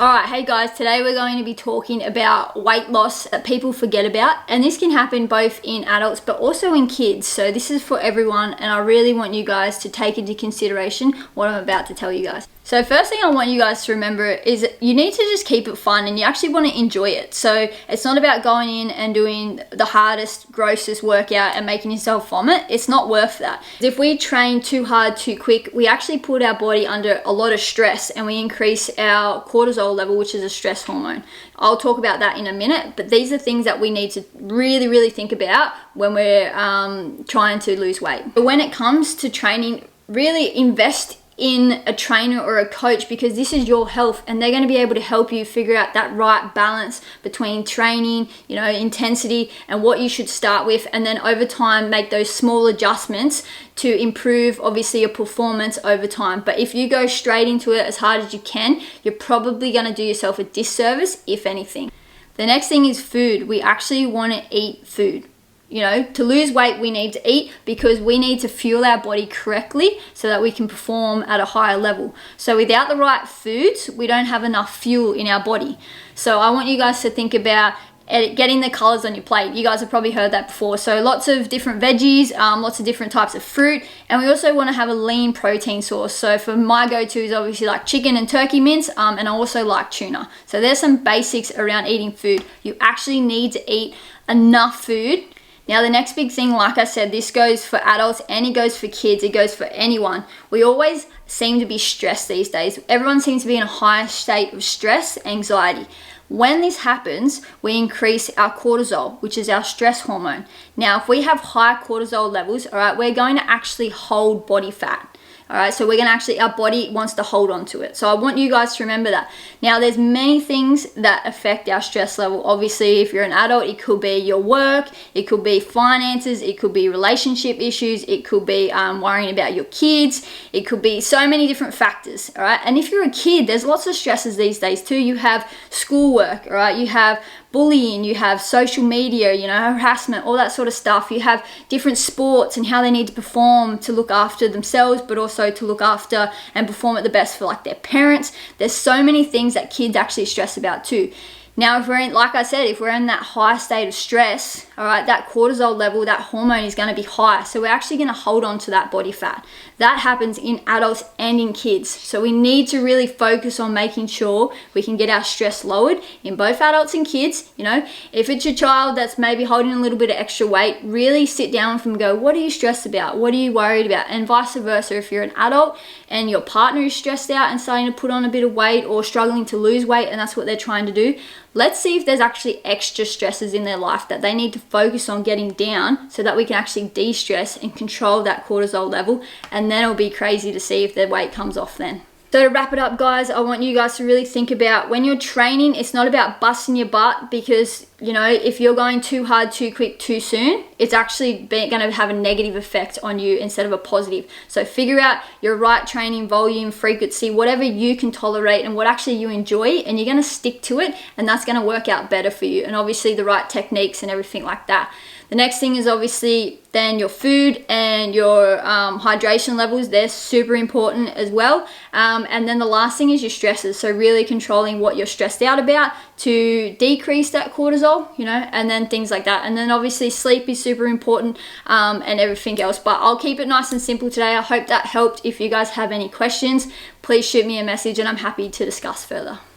Alright, hey guys, today we're going to be talking about weight loss that people forget about, and this can happen both in adults but also in kids. So this is for everyone, and I really want you guys to take into consideration what I'm about to tell you guys. So first thing I want you guys to remember is you need to just keep it fun, and you actually want to enjoy it. So it's not about going in and doing the hardest, grossest workout and making yourself vomit. It's not worth that. If we train too hard too quick, we actually put our body under a lot of stress and we increase our cortisol level, which is a stress hormone. I'll talk about that in a minute, but these are things that we need to really think about when we're trying to lose weight. But when it comes to training, really invest in a trainer or a coach, because this is your health and they're going to be able to help you figure out that right balance between training, intensity, and what you should start with, and then over time make those small adjustments to improve obviously your performance over time. But if you go straight into it as hard as you can, you're probably going to do yourself a disservice, if anything. The next thing is food. We actually want to eat food. To lose weight, we need to eat because we need to fuel our body correctly so that we can perform at a higher level. So without the right foods, we don't have enough fuel in our body. So I want you guys to think about getting the colors on your plate. You guys have probably heard that before. So lots of different veggies, lots of different types of fruit, and we also want to have a lean protein source. So for my go-to is obviously like chicken and turkey mince, and I also like tuna. So there's some basics around eating food. You actually need to eat enough food. Now the next big thing, like I said, this goes for adults and it goes for kids, it goes for anyone. We always seem to be stressed these days. Everyone seems to be in a high state of stress, anxiety. When this happens, we increase our cortisol, which is our stress hormone. Now, if we have high cortisol levels, all right, we're going to actually hold body fat. All right, so our body wants to hold on to it. So I want you guys to remember that. Now, there's many things that affect our stress level. Obviously, if you're an adult, it could be your work, it could be finances, it could be relationship issues, it could be worrying about your kids, it could be so many different factors, all right? And if you're a kid, there's lots of stresses these days too. You have schoolwork, all right? You have bullying, you have social media, harassment, all that sort of stuff. You have different sports and how they need to perform to look after themselves, but also to look after and perform at the best for their parents. There's so many things that kids actually stress about too. Now, if we're in that high state of stress, all right, that cortisol level, that hormone is going to be high. So we're actually going to hold on to that body fat. That happens in adults and in kids. So we need to really focus on making sure we can get our stress lowered in both adults and kids. If it's your child that's maybe holding a little bit of extra weight, really sit down with them and go, what are you stressed about? What are you worried about? And vice versa, if you're an adult and your partner is stressed out and starting to put on a bit of weight or struggling to lose weight, and that's what they're trying to do, let's see if there's actually extra stresses in their life that they need to focus on getting down so that we can actually de-stress and control that cortisol level, and then it'll be crazy to see if their weight comes off then. So to wrap it up, guys, I want you guys to really think about when you're training, it's not about busting your butt, because if you're going too hard, too quick, too soon, it's actually going to have a negative effect on you instead of a positive. So figure out your right training volume, frequency, whatever you can tolerate and what actually you enjoy, and you're going to stick to it, and that's going to work out better for you. And obviously the right techniques and everything like that. The next thing is obviously then your food and your hydration levels. They're super important as well. And then the last thing is your stresses. So really controlling what you're stressed out about to decrease that cortisol, and then things like that. And then obviously sleep is super important, and everything else. But I'll keep it nice and simple today. I hope that helped. If you guys have any questions, please shoot me a message and I'm happy to discuss further.